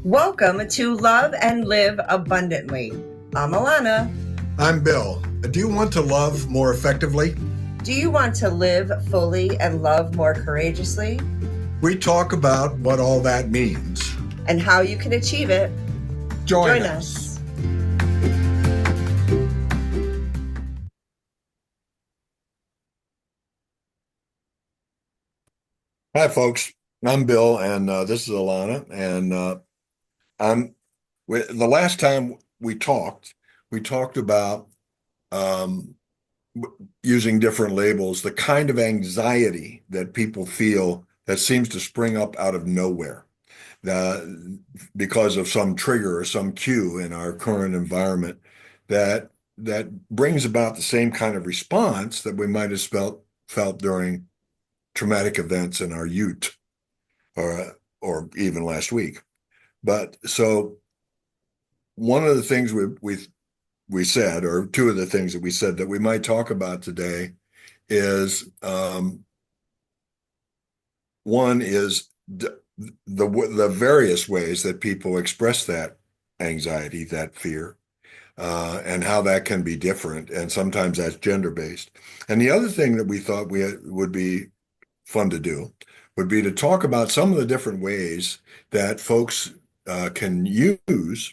Welcome to Love and Live Abundantly. I'm Ilona. I'm Bill. Do you want to love more effectively? Do you want to live fully and love more courageously? We talk about what all that means and how you can achieve it. Join us. Hi, folks. I'm Bill, and this is Ilona. And the last time we talked about using different labels, the kind of anxiety that people feel that seems to spring up out of nowhere because of some trigger or some cue in our current environment that brings about the same kind of response that we might have felt during traumatic events in our youth or even last week. But so one of the things we said, or two of the things that we said that we might talk about today is one is the various ways that people express that anxiety, that fear, and how that can be different. And sometimes that's gender-based. And the other thing that we thought would be fun to do would be to talk about some of the different ways that folks can use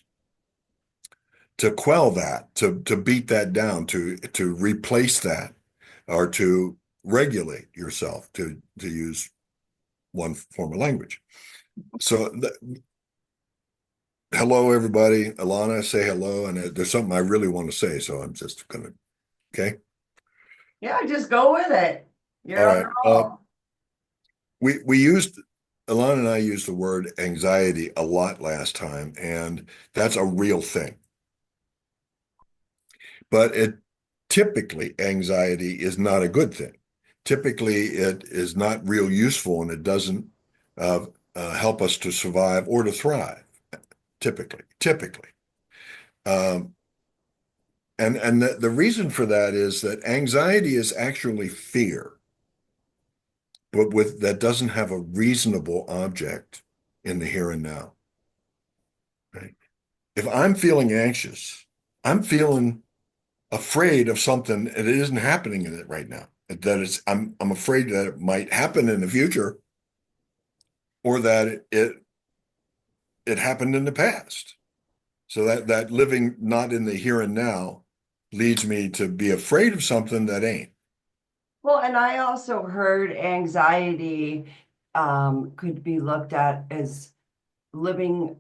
to quell that, to beat that down, to replace that, or to regulate yourself, to use one form of language. So hello, everybody. Ilona, say hello. And there's something I really want to say, so I'm just going to, okay? Yeah, just go with it. You're all right. Ilona and I used the word anxiety a lot last time, and that's a real thing. But typically, anxiety is not a good thing. Typically, it is not real useful, and it doesn't help us to survive or to thrive. Typically. And the reason for that is that anxiety is actually fear, but that doesn't have a reasonable object in the here and now. Right? If I'm feeling anxious, I'm feeling afraid of something that isn't happening in it right now. I'm afraid that it might happen in the future, or that it happened in the past. So that living not in the here and now leads me to be afraid of something that ain't. Well, and I also heard anxiety could be looked at as living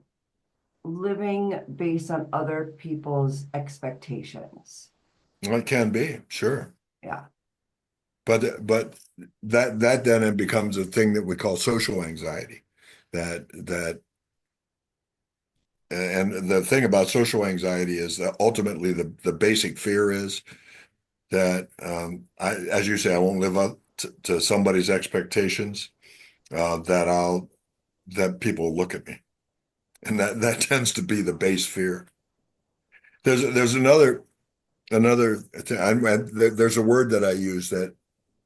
based on other people's expectations. Well, it can be, sure. Yeah. But that then it becomes a thing that we call social anxiety. And the thing about social anxiety is that ultimately the basic fear is that as you say, I won't live up to somebody's expectations, that people look at me, and that tends to be the base fear. There's another thing. There's a word that I use that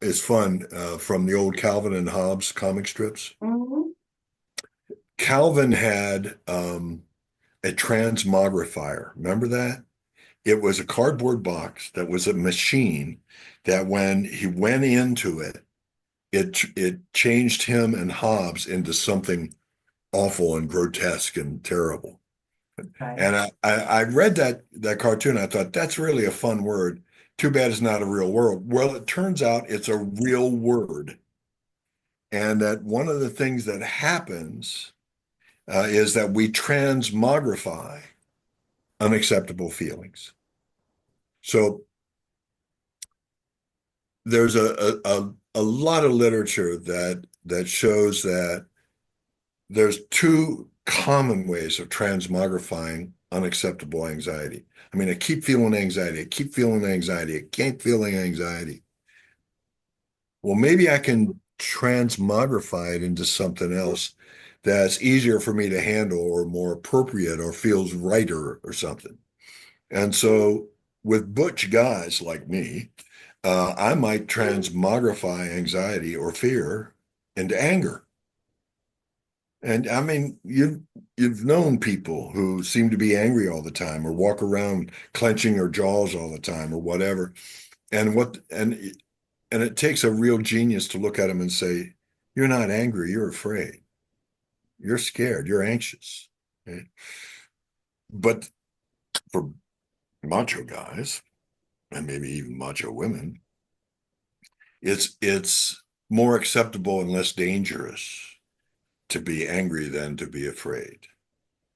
is fun from the old Calvin and Hobbes comic strips. Mm-hmm. Calvin had a transmogrifier. Remember that? It was a cardboard box that was a machine that when he went into it, it changed him and Hobbes into something awful and grotesque and terrible. Okay. And I read that cartoon. I thought, that's really a fun word. Too bad it's not a real word. Well, it turns out it's a real word. And that one of the things that happens is that we transmogrify unacceptable feelings. So there's a lot of literature that shows that there's two common ways of transmogrifying unacceptable anxiety. I mean, I keep feeling anxiety. I keep feeling anxiety. I keep feeling anxiety. Well, maybe I can transmogrify it into something else that's easier for me to handle or more appropriate or feels righter or something. And so with butch guys like me, I might transmogrify anxiety or fear into anger. And I mean, you've known people who seem to be angry all the time or walk around clenching their jaws all the time or whatever. And and it takes a real genius to look at them and say, you're not angry, you're afraid. You're scared, you're anxious. Okay? But for macho guys, and maybe even macho women, it's more acceptable and less dangerous to be angry than to be afraid.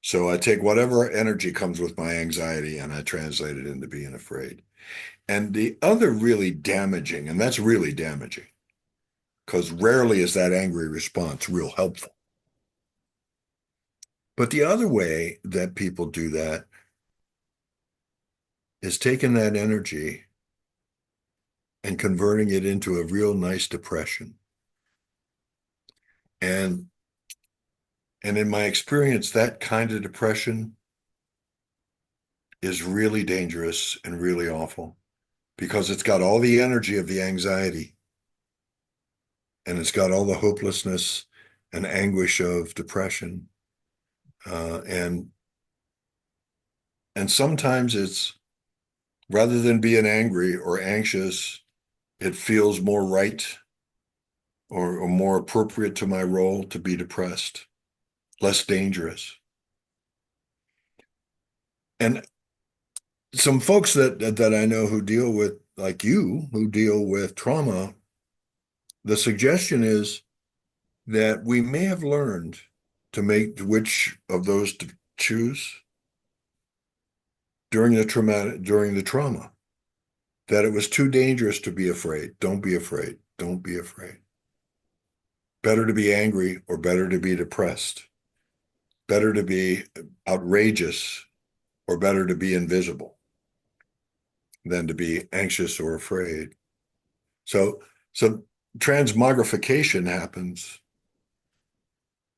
So I take whatever energy comes with my anxiety and I translate it into being afraid. And the other really damaging, and that's really damaging, because rarely is that angry response real helpful. But the other way that people do that is taking that energy and converting it into a real nice depression. And and in my experience, that kind of depression is really dangerous and really awful because it's got all the energy of the anxiety and it's got all the hopelessness and anguish of depression. Uh, and and sometimes it's rather than being angry or anxious, it feels more right or more appropriate to my role to be depressed, less dangerous. And some folks that I know who deal with, like you, who deal with trauma, the suggestion is that we may have learned to make which of those to choose during the trauma, that it was too dangerous to be afraid. Don't be afraid. Don't be afraid. Better to be angry or better to be depressed. Better to be outrageous or better to be invisible than to be anxious or afraid. So, so transmogrification happens,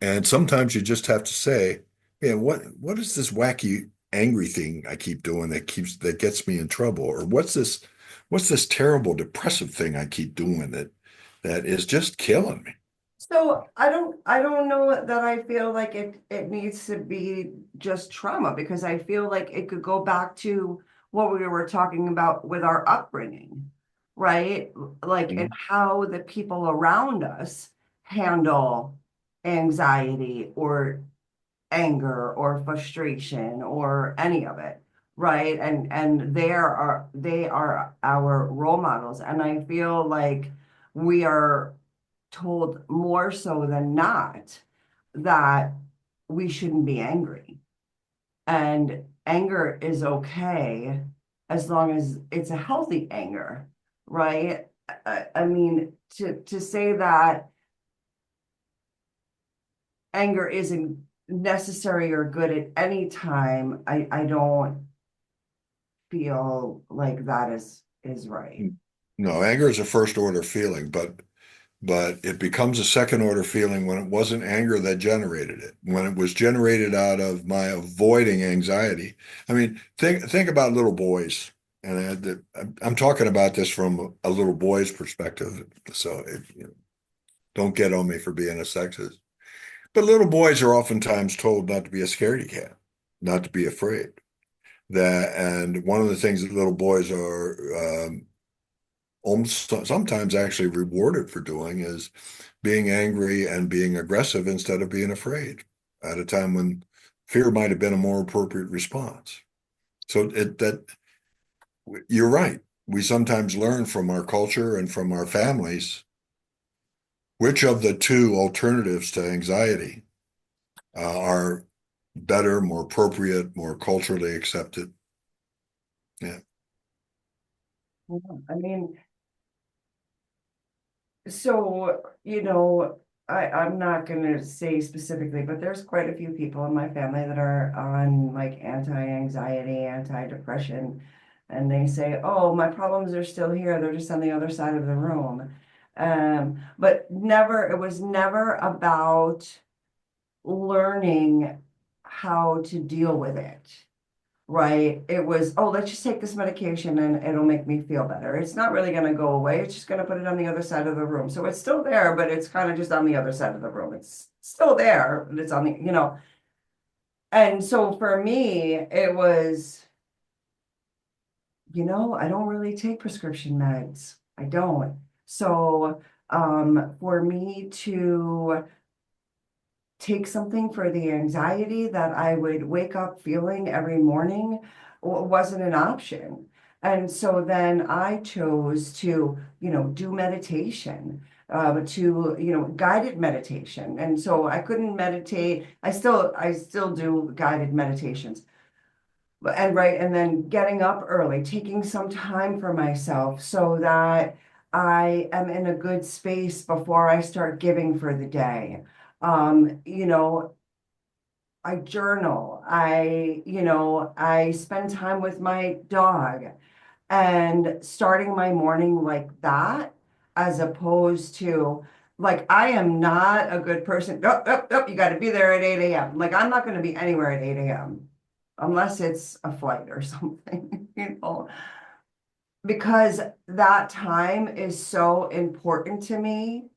and sometimes you just have to say, "Man, what is this wacky angry thing I keep doing that gets me in trouble? Or what's this terrible depressive thing I keep doing that is just killing me?" So I don't know that I feel like it needs to be just trauma, because I feel like it could go back to what we were talking about with our upbringing, right? Like, and Mhm. how the people around us handle anxiety or anger or frustration or any of it, right? And they are our role models. And I feel like we are told more so than not that we shouldn't be angry. And anger is okay as long as it's a healthy anger, right? I mean, to say that anger isn't necessary or good at any time, I don't feel like that is right. No, anger is a first order feeling, but it becomes a second order feeling when it wasn't anger that generated it, when it was generated out of my avoiding anxiety. I mean, think about little boys, and I'm talking about this from a little boy's perspective, so don't get on me for being a sexist. But little boys are oftentimes told not to be a scaredy cat, not to be afraid. And one of the things that little boys are almost sometimes actually rewarded for doing is being angry and being aggressive instead of being afraid at a time when fear might have been a more appropriate response. So that you're right. We sometimes learn from our culture and from our families which of the two alternatives to anxiety are better, more appropriate, more culturally accepted. Yeah. Yeah, I mean, so, I'm not gonna say specifically, but there's quite a few people in my family that are on like anti-anxiety, anti-depression, and they say, "Oh, my problems are still here. They're just on the other side of the room." But it was never about learning how to deal with it. right? It was, oh, let's just take this medication and it'll make me feel better. It's not really going to go away. It's just going to put it on the other side of the room. So it's still there, but it's kind of just on the other side of the room. It's still there, but it's on the. And so for me, it was, I don't really take prescription meds. I don't. So, for me to take something for the anxiety that I would wake up feeling every morning wasn't an option. And so then I chose to, do meditation, guided meditation. And so I couldn't meditate. I still do guided meditations. And then getting up early, taking some time for myself so that I am in a good space before I start giving for the day. Um, you know, I journal. I spend time with my dog and starting my morning like that, as opposed to like, I am not a good person. Nope, nope, nope, you got to be there at 8 a.m. Like, I'm not going to be anywhere at 8 a.m. unless it's a flight or something, because that time is so important to me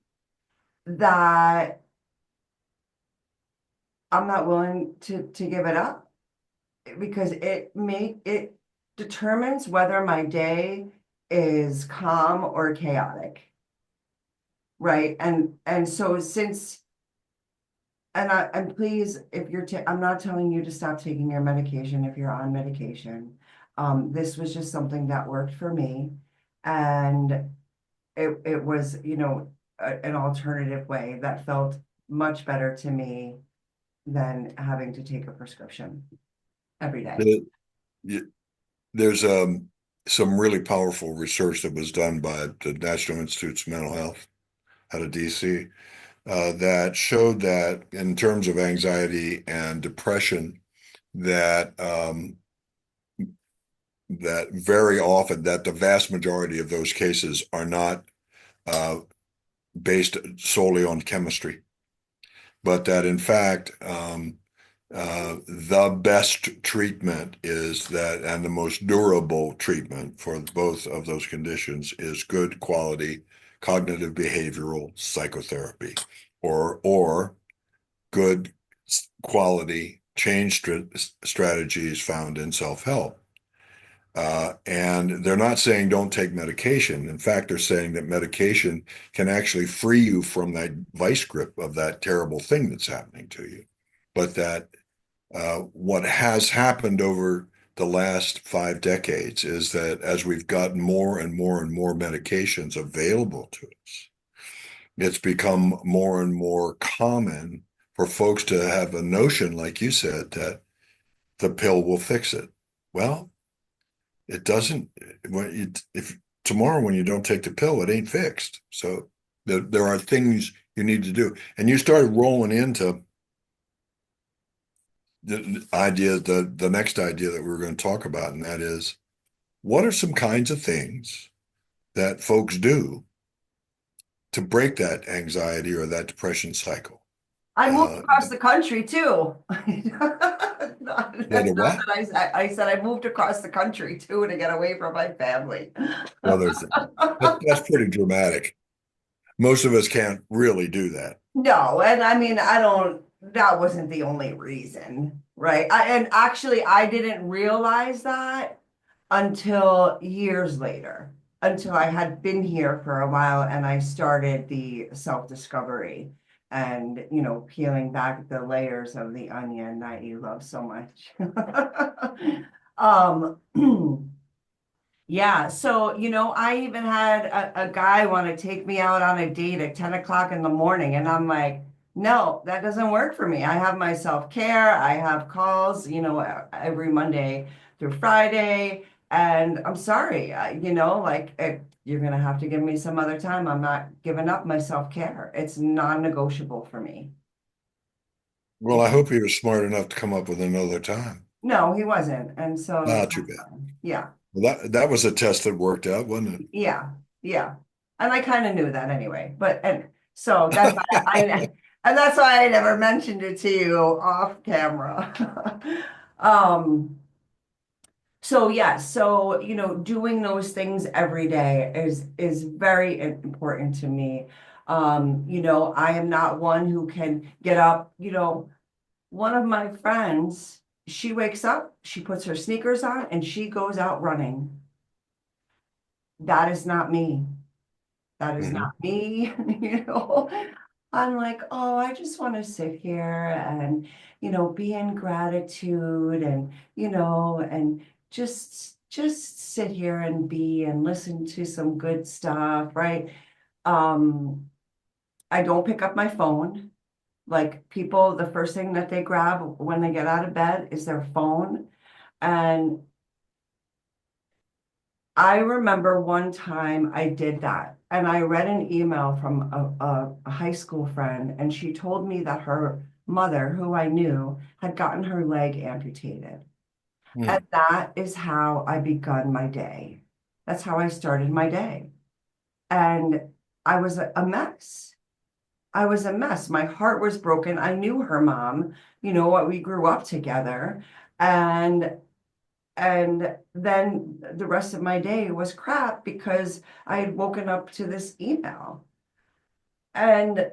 that I'm not willing to give it up, because it determines whether my day is calm or chaotic, right? And so since and please, if I'm not telling you to stop taking your medication if you're on medication. This was just something that worked for me, and it was, an alternative way that felt much better to me than having to take a prescription every day. The- y- There's some really powerful research that was done by the National Institutes of Mental Health out of DC that showed that in terms of anxiety and depression, that that very often that the vast majority of those cases are not uh, based solely on chemistry, but that in fact the best treatment is that, and the most durable treatment for both of those conditions is good quality cognitive behavioral psychotherapy, or good quality change strategies found in self-help. And they're not saying don't take medication. In fact, they're saying that medication can actually free you from that vice grip of that terrible thing that's happening to you. But that what has happened over the last 5 decades is that as we've gotten more and more and more medications available to us, it's become more and more common for folks to have a notion, like you said, that the pill will fix it. Well, it doesn't. If tomorrow when you don't take the pill, it ain't fixed. So there are things you need to do. And you started rolling into the next idea that we were going to talk about, and that is, what are some kinds of things that folks do to break that anxiety or that depression cycle? I moved Uh, across the country too. yeah, That's the not what? that I said I moved across the country too to get away from my family. Well, that's pretty dramatic. Most of us can't really do that. No, and I mean, I don't, that wasn't the only reason, right? And actually, I didn't realize that until years later, until I had been here for a while and I started the self-discovery and, peeling back the layers of the onion that you love so much. Um, Yeah, so I even had a guy want to take me out on a date at 10 o'clock in the morning, and I'm like, no, that doesn't work for me. I have my self-care, I have calls, every Monday through Friday, and I'm sorry, like you're gonna have to give me some other time. I'm not giving up my self-care. It's non-negotiable for me. Well, I hope he was smart enough to come up with another time. No, he wasn't, and so Not too that's bad. fine. Yeah. Well, that was a test that worked out, wasn't Yeah, yeah. And I kind of knew that anyway. And so that's why it? and that's why I never mentioned it to you off camera. Um, So yes, so doing those things every day is very important to me. I am not one who can get up. One of my friends, she wakes up, she puts her sneakers on, and she goes out running. That is not me. That is not Hmm. me. You know, I'm like, oh, I just want to sit here and, be in gratitude and, and just sit here and be and listen to some good stuff, right? Um, I don't pick up my phone. Like people, the first thing that they grab when they get out of bed is their phone. And I remember one time I did that, and I read an email from a high school friend, and she told me that her mother, who I knew, had gotten her leg amputated. And that is how I begun my day. That's how I started my day. And I was a mess. I was a mess. My heart was broken. I knew her mom, what we grew up together. And then the rest of my day was crap because I had woken up to this email. And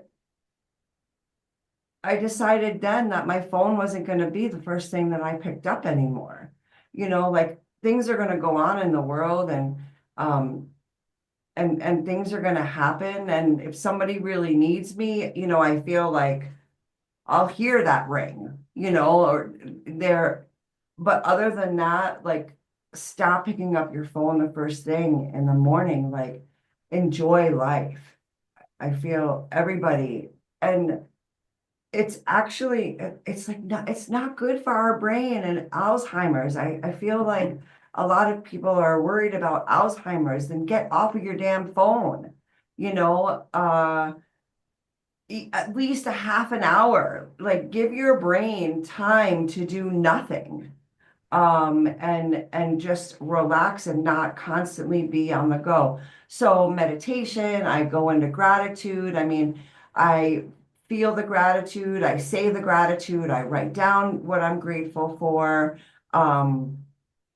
I decided then that my phone wasn't going to be the first thing that I picked up anymore. Like things are going to go on in the world um and things are going to happen. And if somebody really needs me, I feel like I'll hear that ring, or there. But other than that, like, stop picking up your phone the first thing in the morning. Like, enjoy life. I feel everybody, and it's actually, it's like not, it's not good for our brain and Alzheimer's. I feel like a lot of people are worried about Alzheimer's. Then get off of your damn phone. You know, uh, at least a half an hour. Like give your brain time to do nothing. And just relax and not constantly be on the go. So meditation, I go into gratitude. I mean, I feel the gratitude, I say the gratitude, I write down what I'm grateful for. Um,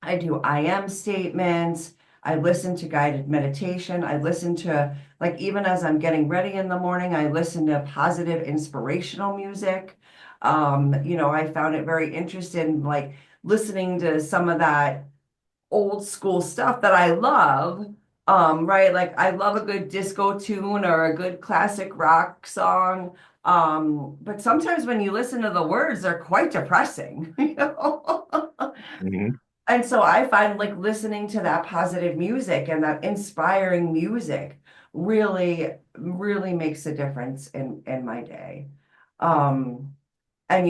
I do I am statements. I listen to guided meditation. I listen to, like, even as I'm getting ready in the morning, I listen to positive, inspirational music. I found it very interesting, like listening to some of that old school stuff that I love. Right? Like I love a good disco tune or a good classic rock song. But sometimes when you listen to the words, they're quite depressing, Hmm. And so I find like listening to that positive music and that inspiring music really, really makes a difference in my day. Um, and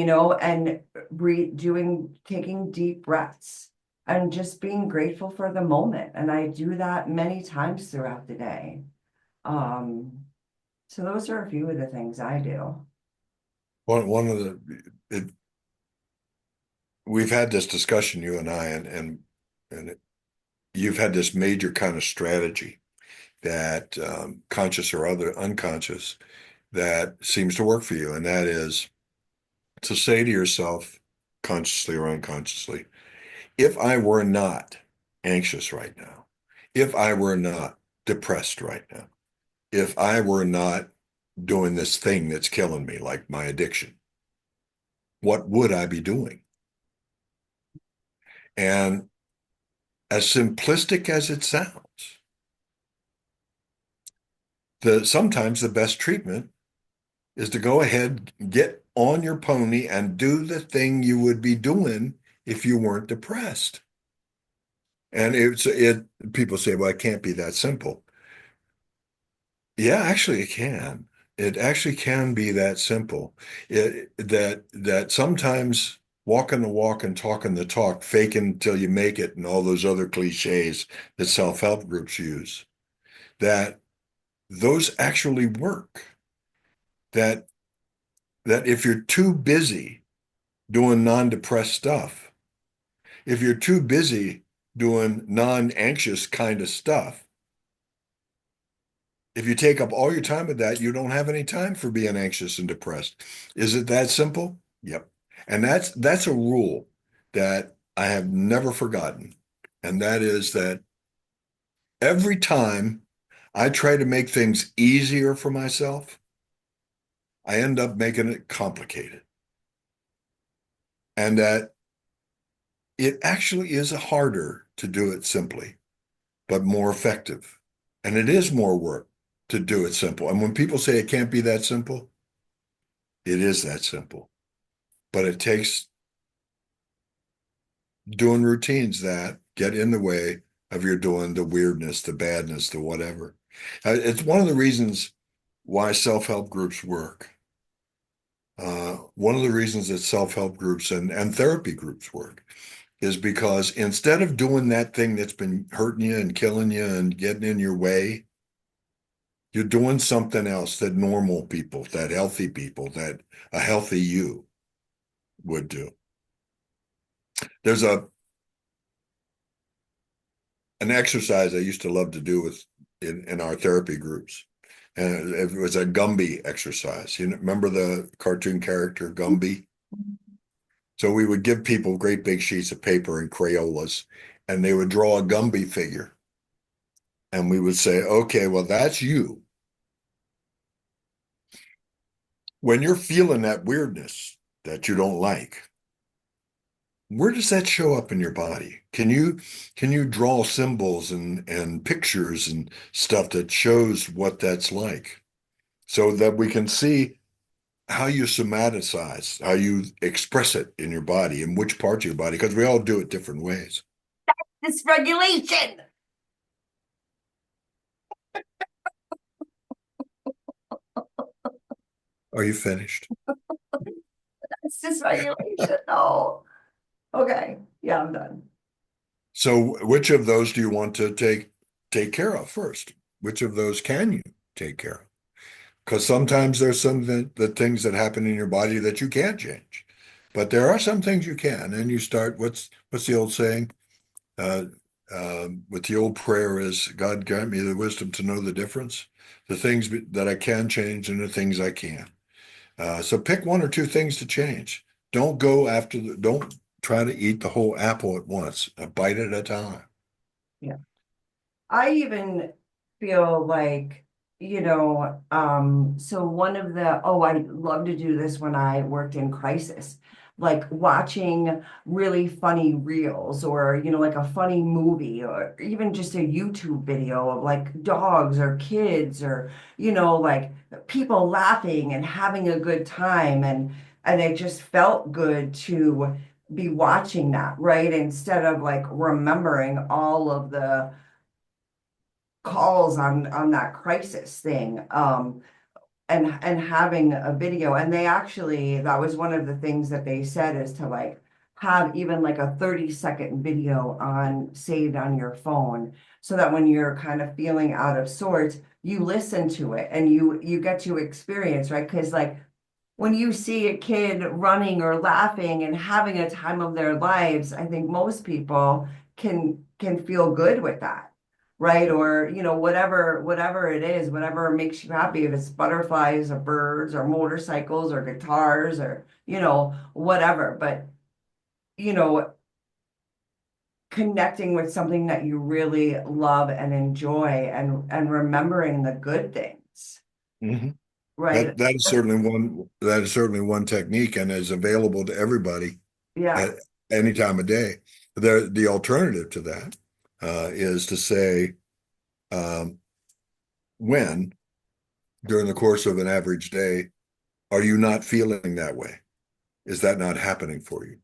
taking deep breaths and just being grateful for the moment. And I do that many times throughout the day. Um, so those are a few of the things I do. One of it, we've had this discussion, you and I, and you've had this major kind of strategy that conscious or other unconscious that seems to work for you, and that is to say to yourself, consciously or unconsciously, if I were not anxious right now, if I were not depressed right now, if I were not doing this thing that's killing me, like my addiction, what would I be doing? And as simplistic as it sounds, sometimes the best treatment is to go ahead, get on your pony and do the thing you would be doing if you weren't depressed. And people say, well, it can't be that simple. Yeah, actually it can. It actually can be that simple. That sometimes walking the walk and talking the talk, faking until you make it, and all those other cliches that self-help groups use, that those actually work. That that if you're too busy doing non-depressed stuff, if you're too busy doing non-anxious kind of stuff, if you take up all your time with that, you don't have any time for being anxious and depressed. Is it that simple? Yep. And that's a rule that I have never forgotten. And that is that every time I try to make things easier for myself, I end up making it complicated. And that it actually is harder to do it simply, but more effective. And it is more work to do it simple. And when people say it can't be that simple, it is that simple. But it takes doing routines that get in the way of your doing the weirdness, the badness, the whatever. It's one of the reasons why self-help groups work. One of the reasons that self-help groups and therapy groups work is because instead of doing that thing that's been hurting you and killing you and getting in your way, you're doing something else that normal people, that healthy people, that a healthy you would do. There's an exercise I used to love to do in our therapy groups. And it was a Gumby exercise. You know, remember the cartoon character Gumby? So we would give people great big sheets of paper and Crayolas, and they would draw a Gumby figure. And we would say, okay, well, that's you. When you're feeling that weirdness that you don't like, where does that show up in your body? Can you draw symbols and pictures and stuff that shows what that's like so that we can see how you somaticize, how you express it in your body and which parts of your body, because we all do it different ways. Dysregulation. Are you finished? It's dysregulation. Oh, okay. Yeah, I'm done. So which of those do you want to take care of first? Which of those can you take care of? Because sometimes there's some the things that happen in your body that you can't change, but there are some things you can. And you start. What's the old saying? Uh, with the old prayer is, God grant me the wisdom to know the difference, the things that I can change and the things I can't. So pick one or two things to change. Don't try to eat the whole apple at once, a bite at a time. Yeah. I even feel like, so one of I love to do this when I worked in crisis, like watching really funny reels or, like a funny movie or even just a YouTube video of like dogs or kids or, like people laughing and having a good time. And it just felt good to be watching that, right? Instead of like remembering all of the calls on that crisis thing and having a video, and they actually, that was one of the things that they said, is to like have even like a 30-second video on saved on your phone, so that when you're kind of feeling out of sorts, you listen to it and you get to experience, right? Because like when you see a kid running or laughing and having a time of their lives, I think most people can feel good with that, right? Or, whatever it is, whatever makes you happy, if it's butterflies or birds or motorcycles or guitars or, whatever. But, you know, connecting with something that you really love and enjoy and remembering the good things, Mhm. right? That is certainly one technique and is available to everybody Yeah. at any time of day. The alternative to that is to say, um, when during the course of an average day are you not feeling that way? Is that not happening for you?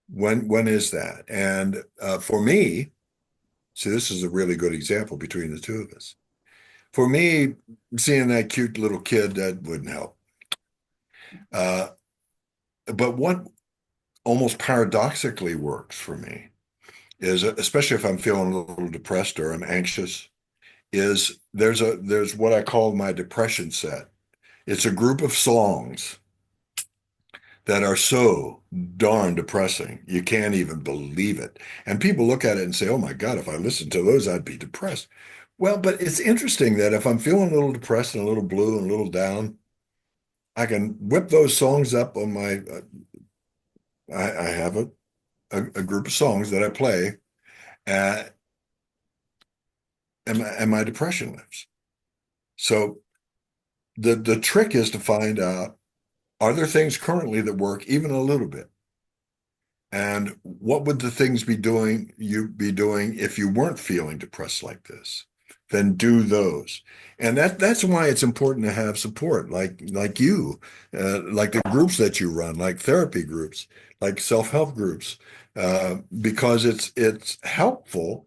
When is that? And for me, see, this is a really good example between the two of us. For me, seeing that cute little kid, that wouldn't help. Uh, but what almost paradoxically works for me is, especially if I'm feeling a little depressed or I'm anxious, is there's what I call my depression set. It's a group of songs that are so darn depressing. You can't even believe it. And people look at it and say, "Oh my God, if I listened to those, I'd be depressed." Well, but it's interesting that if I'm feeling a little depressed and a little blue and a little down, I can whip those songs up on my. I have a group of songs that I play uh, and my depression lives. So the trick is to find out, are there things currently that work even a little bit? And what would the things you'd be doing if you weren't feeling depressed like this? Then do those. And that's why it's important to have support, like you, like the groups that you run, like therapy groups, like self-help groups, because it's helpful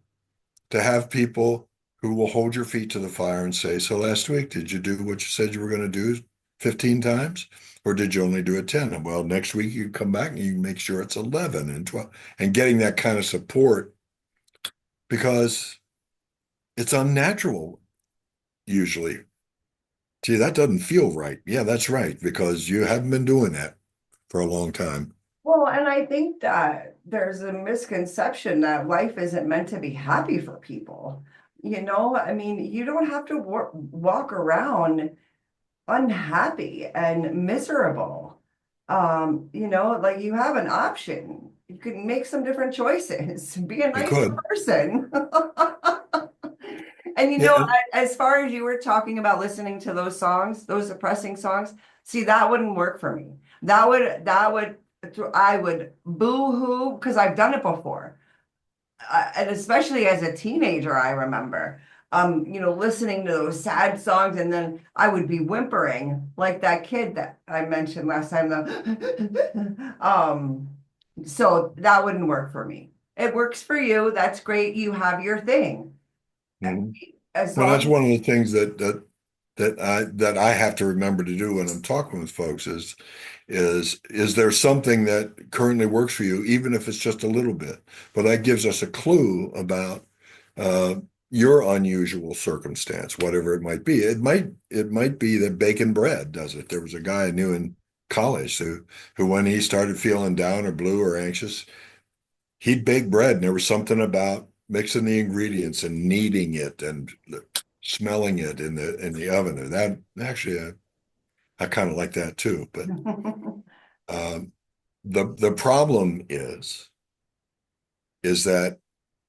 to have people who will hold your feet to the fire and say, so last week, did you do what you said you were going to do 15 times? Or did you only do it 10? And well, next week you come back and you make sure it's 11 and 12 and getting that kind of support because it's unnatural usually. Gee, that doesn't feel right. Yeah, that's right, because you haven't been doing that for a long time. Well, and I think that there's a misconception that life isn't meant to be happy for people. I mean, you don't have to walk around unhappy and miserable. Like you have an option. You can make some different choices, be a You nicer could. person. Yeah, As far as you were talking about listening to those songs, those depressing songs, see, that wouldn't work for me. I would boo-hoo because I've done it before. And especially as a teenager, I remember, listening to those sad songs, and then I would be whimpering like that kid that I mentioned last time, though. So that wouldn't work for me. It works for you. That's great. You have your thing. mhm. As Well, that's long one of the things that I have to remember to do when I'm talking with folks is there something that currently works for you, even if it's just a little bit? But that gives us a clue about uh, your unusual circumstance, whatever it might be. It might be that baking bread does it. There was a guy I knew in college who when he started feeling down or blue or anxious, he'd bake bread, and there was something about mixing the ingredients and kneading it and smelling it in the oven. And that actually, I kind of like that too. But um, the problem is that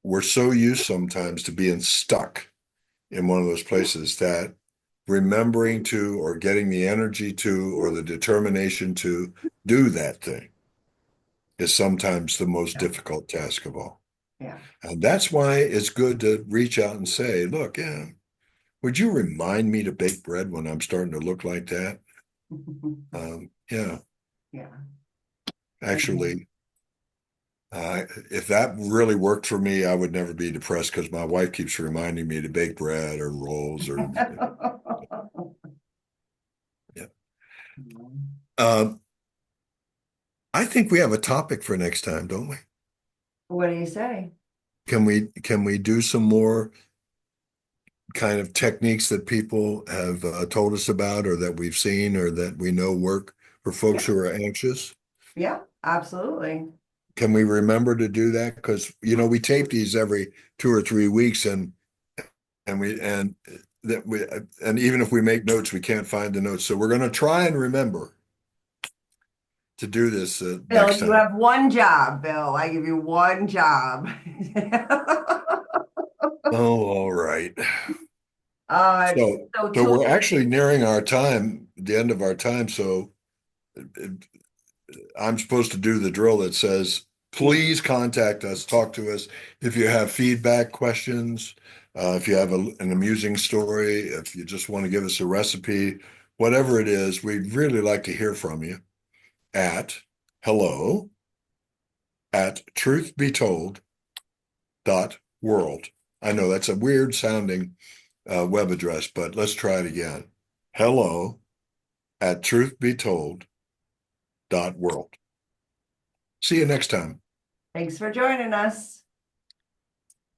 we're so used sometimes to being stuck in one of those places that remembering to or getting the energy to or the determination to do that thing is sometimes the most yeah, difficult task of all. yeah. And that's why it's good to reach out and say, look, yeah, would you remind me to bake bread when I'm starting to look like that? Yeah, Yeah. actually, if that really worked for me, I would never be depressed because my wife keeps reminding me to bake bread or rolls or, yeah. Um, I think we have a topic for next time, don't we? What do you say? Can we do some more kind of techniques that people have told us about or that we've seen or that we know work for Yeah, folks who are anxious? yeah, absolutely. Can we remember to do that? Because we tape these every 2 or 3 weeks, and that we and even if we make notes, we can't find the notes. So we're going to try and remember to do this Bill, next you time. have one job, Bill. I give you one job. Oh, all right. Uh, So so so we're tools, actually nearing our time, the end of our time. So I'm supposed to do the drill that says, please contact us, talk to us if you have feedback, questions, if you have an amusing story, if you just want to give us a recipe, whatever it is, we'd really like to hear from you at hello@truthbetold.world. I know that's a weird sounding web address, but let's try it again. Hello@truthbetold.world. See you next time. thanks for joining us.